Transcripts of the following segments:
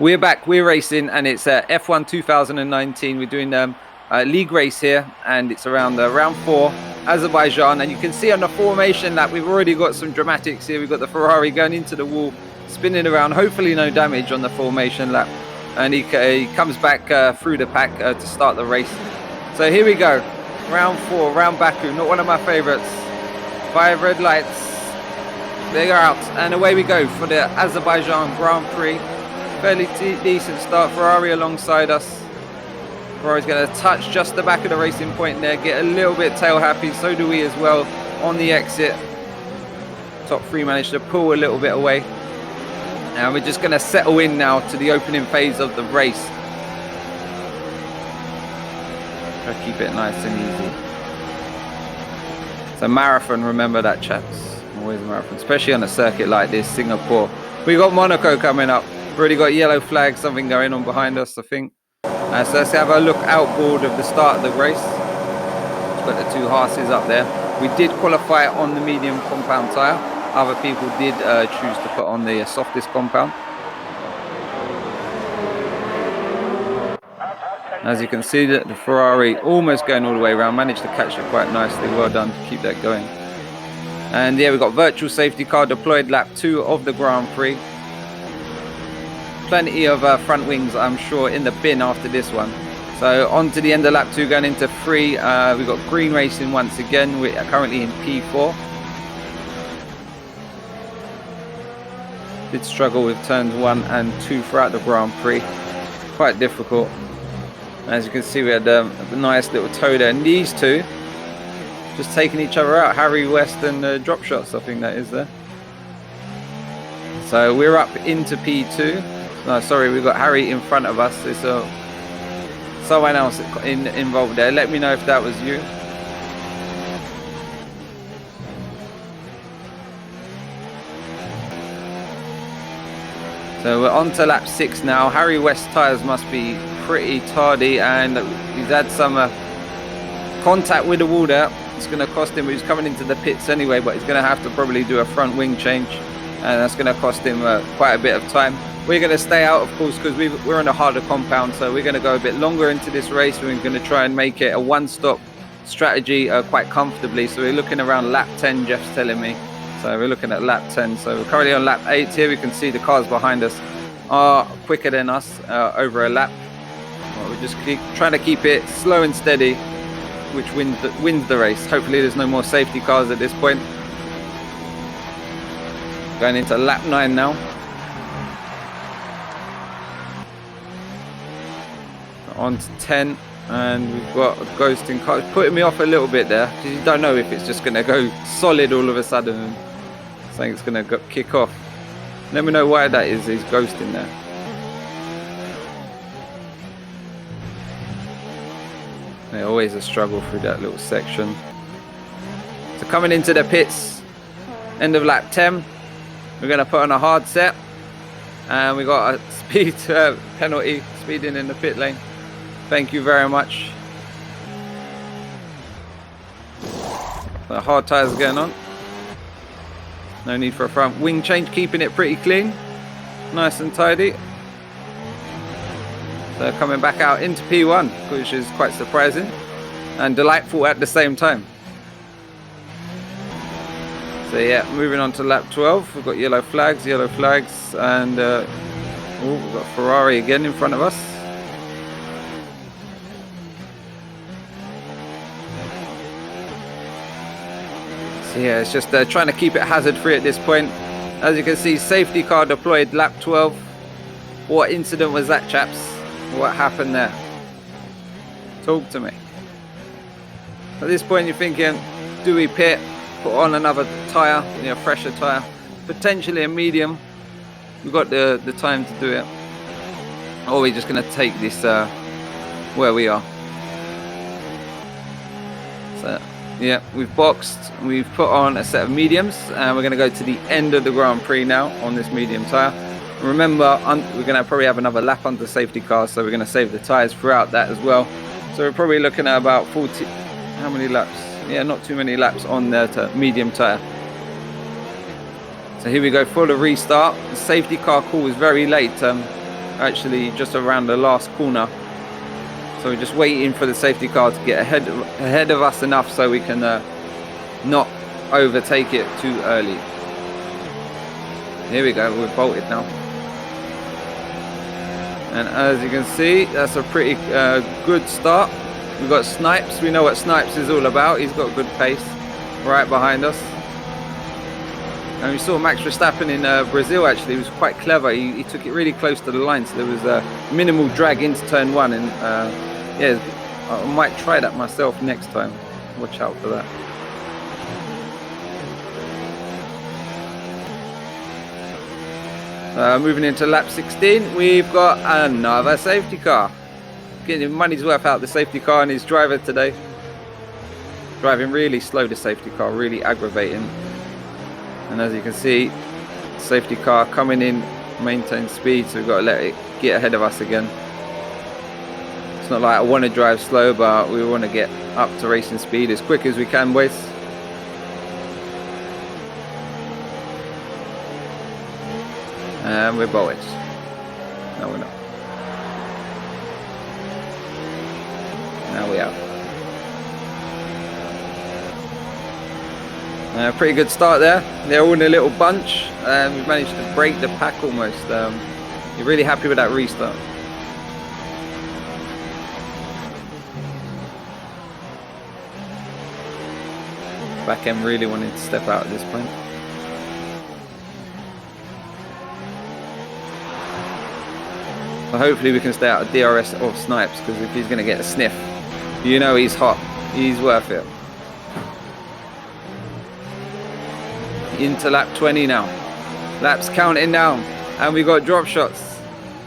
We're back, we're racing, and it's F1 2019. We're doing a league race here, and it's around round 4, Azerbaijan. And you can see on the formation lap, we've already got some dramatics here. We've got the Ferrari going into the wall, spinning around, hopefully no damage on the formation lap. And he comes back through the pack to start the race. So here we go, round 4, round Baku, not one of my favorites. 5 red lights, they are out, and away we go for the Azerbaijan Grand Prix. Fairly decent start. Ferrari alongside us. Ferrari's going to touch just the back of the racing point there, get a little bit tail happy. So do we as well on the exit. Top 3 managed to pull a little bit away. And we're just going to settle in now to the opening phase of the race. Try to keep it nice and easy. It's a marathon, remember that, chaps. Always a marathon, especially on a circuit like this, Singapore. We got Monaco coming up. Already got yellow flag, something going on behind us, I think. So let's have a look outboard of the start of the race. It's got the 2 Haas's up there. We did qualify on the medium compound tyre. Other people did choose to put on the softest compound. As you can see, the Ferrari almost going all the way around, managed to catch it quite nicely. Well done to keep that going. And yeah, we've got virtual safety car deployed lap 2 of the Grand Prix. Plenty of front wings, I'm sure, in the bin after this one. So on to the end of lap 2, going into 3. We've got green racing once again. We're currently in P4. Did struggle with turns 1 and 2 throughout the Grand Prix. Quite difficult. As you can see, we had a nice little tow there. And these two just taking each other out. Harry West and Drop Shots, I think that is there. So we're up into P2. No, sorry, we've got Harry in front of us. There's someone else involved there. Let me know if that was you. So we're on to lap 6 now. Harry West's tyres must be pretty tardy, and he's had some contact with the wall there. It's going to cost him. He's coming into the pits anyway, but he's going to have to probably do a front wing change, and that's going to cost him quite a bit of time. We're going to stay out, of course, because we're on a harder compound, so we're going to go a bit longer into this race. We're going to try and make it a one-stop strategy quite comfortably. So we're looking around lap 10, Jeff's telling me. So we're looking at lap 10. So we're currently on lap 8 here. We can see the cars behind us are quicker than us over a lap. Well, we're just trying to keep it slow and steady, which wins the race. Hopefully there's no more safety cars at this point. Going into lap 9 now. On to 10, and we've got a ghosting car. It's putting me off a little bit there, because you don't know if it's just going to go solid all of a sudden and saying it's going to kick off. Let me know why that is. He's ghosting there. Yeah, always a struggle through that little section. So coming into the pits, end of lap 10, we're going to put on a hard set, and we got a speed penalty, speeding in the pit lane. Thank you very much. The hard tyres are going on. No need for a front wing change, keeping it pretty clean. Nice and tidy. So coming back out into P1, which is quite surprising and delightful at the same time. So yeah, moving on to lap 12. We've got yellow flags, and we've got Ferrari again in front of us. So yeah, it's just trying to keep it hazard free at this point. As you can see, safety car deployed lap 12. What incident was that, chaps? What happened there? Talk to me. At this point you're thinking, do we pit, put on another tyre, fresher tyre, potentially a medium? We've got the time to do it. Or we're just going to take this where we are. So yeah, we've boxed, we've put on a set of mediums, and we're going to go to the end of the Grand Prix now on this medium tyre. Remember, we're going to probably have another lap on the safety car, so we're going to save the tyres throughout that as well. So we're probably looking at about 40, how many laps? Yeah, not too many laps on the medium tyre. So here we go for the restart. The safety car call was very late. actually just around the last corner. So we're just waiting for the safety car to get ahead of us enough so we can not overtake it too early. Here we go, we're bolted now. And as you can see, that's a pretty good start. We've got Snipes. We know what Snipes is all about. He's got good pace right behind us. And we saw Max Verstappen in Brazil, actually. He was quite clever. He took it really close to the line, so there was a minimal drag into turn one. And yeah, I might try that myself next time. Watch out for that. Moving into lap 16, we've got another safety car. Getting money's worth out the safety car and his driver today. Driving really slow, the safety car, really aggravating. And as you can see, safety car coming in, maintain speed, so we've got to let it get ahead of us again. It's not like I want to drive slow, but we want to get up to racing speed as quick as we can, boys. And we're bolted. No, we're not. Now we are. Pretty good start there. They're all in a little bunch, and we've managed to break the pack almost. You're really happy with that restart. Back end really wanting to step out at this point. So hopefully we can stay out of DRS of Snipes, because if he's going to get a sniff, you know he's hot. He's worth it. Into lap 20 now. Laps counting down. And we got drop shots.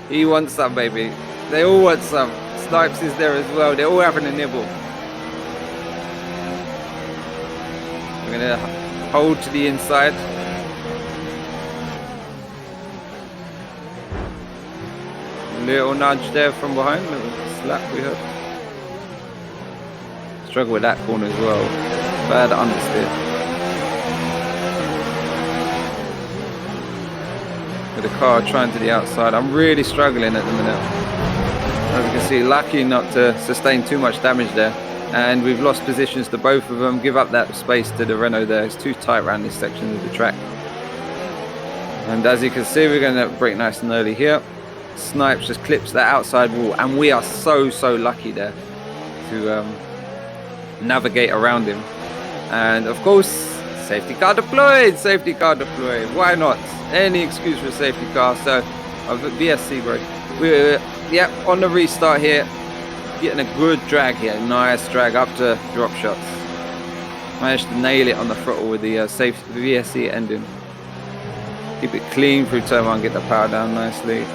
He wants some, baby. They all want some. Snipes is there as well. They're all having a nibble. We're going to hold to the inside. Little nudge there from behind, little slap we had. Struggle with that corner as well. Bad understeer. With the car trying to the outside. I'm really struggling at the minute. As you can see, lucky not to sustain too much damage there. And we've lost positions to both of them. Give up that space to the Renault there. It's too tight around this section of the track. And as you can see, we're going to brake nice and early here. Snipes just clips that outside wall, and we are so lucky there to navigate around him. And of course, safety car deployed. Why not? Any excuse for a safety car. So a VSC brake. We're on the restart here, getting a good drag here. Nice drag up to drop shots. Managed to nail it on the throttle with the VSC ending. Keep it clean through turn one, get the power down nicely.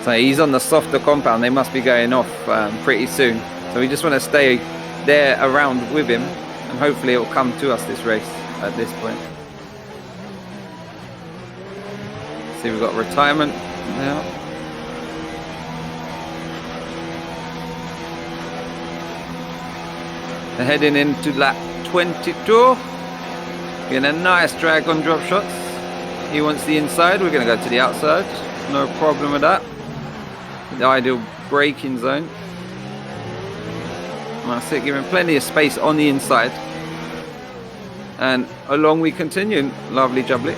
So he's on the softer compound. They must be going off pretty soon. So we just want to stay there around with him, and hopefully it will come to us this race at this point. See, we've got retirement now. They're heading into lap 22. Getting a nice drag on drop shots. He wants the inside. We're going to go to the outside. No problem with that. The ideal braking zone. That's it, giving plenty of space on the inside. And along we continue. Lovely jubbly.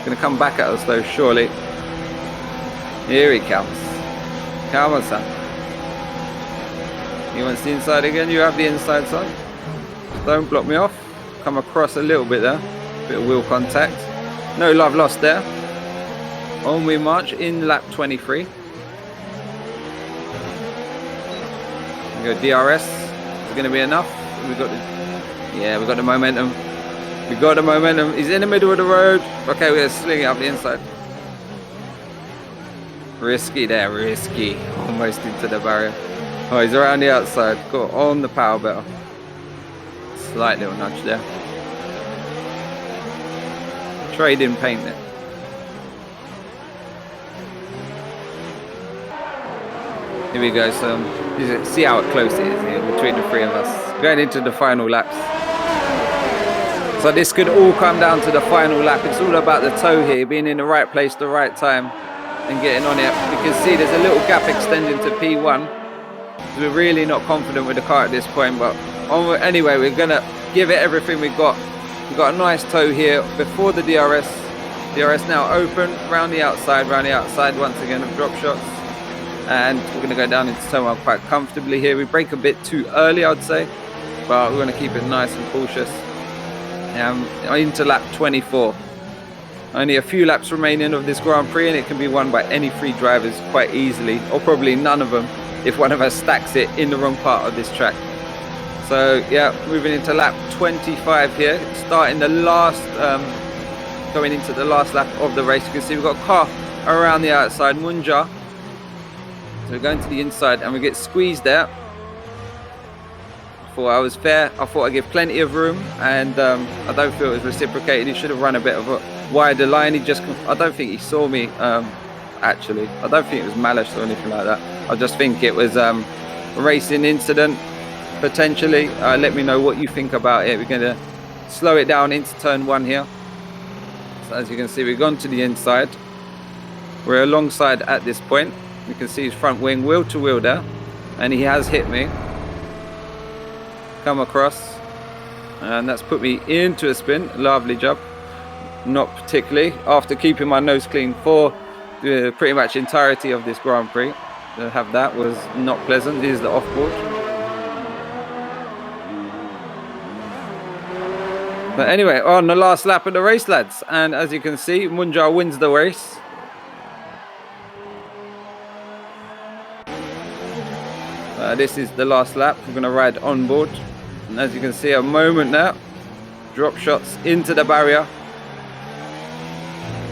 Going to come back at us though, surely. Here he comes. Come on, son. He wants the inside again. You have the inside, son. Don't block me off. Come across a little bit there. Bit of wheel contact. No love lost there. On we march in lap 23. We go DRS. Is it going to be enough? We got the momentum. We got the momentum. He's in the middle of the road. Okay, we're going to sling it up the inside. Risky there, risky. Almost into the barrier. Oh, he's around the outside. Got on the power better. Slight little nudge there. Trade in paint there. Here we go, so see how close it is here between the three of us. Going into the final laps. So this could all come down to the final lap. It's all about the toe here, being in the right place, the right time, and getting on it. You can see there's a little gap extending to P1. We're really not confident with the car at this point, but anyway, we're gonna give it everything we've got. We've got a nice toe here before the DRS. DRS now open, round the outside once again of drop shots. And we're gonna go down into turn 1 quite comfortably here. We brake a bit too early, I'd say, but we're gonna keep it nice and cautious. Into lap 24. Only a few laps remaining of this Grand Prix, and it can be won by any 3 drivers quite easily, or probably none of them if one of us stacks it in the wrong part of this track. So yeah, moving into lap 25 here, starting the last, going into the last lap of the race. You can see we've got a car around the outside, Munja. So we're going to the inside and we get squeezed out. I thought I was fair. I thought I'd give plenty of room, and I don't feel it was reciprocated. He should have run a bit of a wider line. He just, I don't think he saw me, actually. I don't think it was malice or anything like that. I just think it was a racing incident, potentially. Let me know what you think about it. We're going to slow it down into turn 1 here. So as you can see, we've gone to the inside. We're alongside at this point. You can see his front wing wheel to wheel there, and he has hit me. Come across, and that's put me into a spin. Lovely job. Not particularly, after keeping my nose clean for the pretty much entirety of this Grand Prix. To have that was not pleasant. This is the offboard. But anyway, on the last lap of the race, lads, and as you can see, Munjar wins the race. This is the last lap. We're going to ride on board, and as you can see, a moment now, drop shots into the barrier.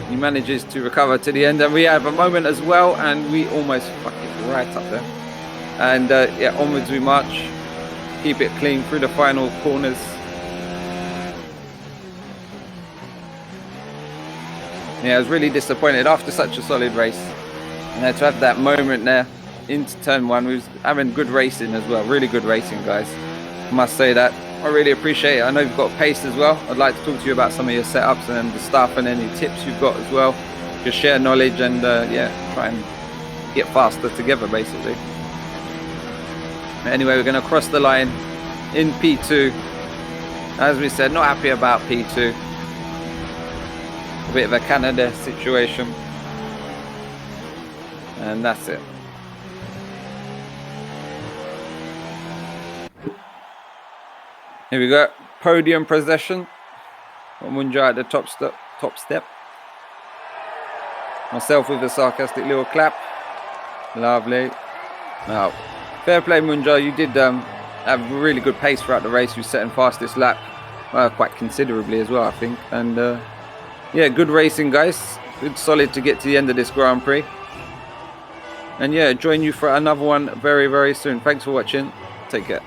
He manages to recover to the end, and we have a moment as well, and we almost fuck it right up there. And yeah, onwards we march, keep it clean through the final corners. Yeah, I was really disappointed after such a solid race, and to have that moment there into turn 1. We was having good racing as well, really good racing, guys. I must say that. I really appreciate it. I know you've got pace as well. I'd like to talk to you about some of your setups and the stuff, and any tips you've got as well. Just share knowledge and yeah, try and get faster together, basically. Anyway, we're going to cross the line in P2. As we said, not happy about P2. A bit of a Canada situation. And that's it. Here we go, podium possession. Munja at the top step. Myself with a sarcastic little clap. Lovely. Now, fair play, Munja. You did have really good pace throughout the race. You set in fastest lap quite considerably as well, I think. And yeah, good racing, guys. Good, solid to get to the end of this Grand Prix. And yeah, join you for another one very, very soon. Thanks for watching. Take care.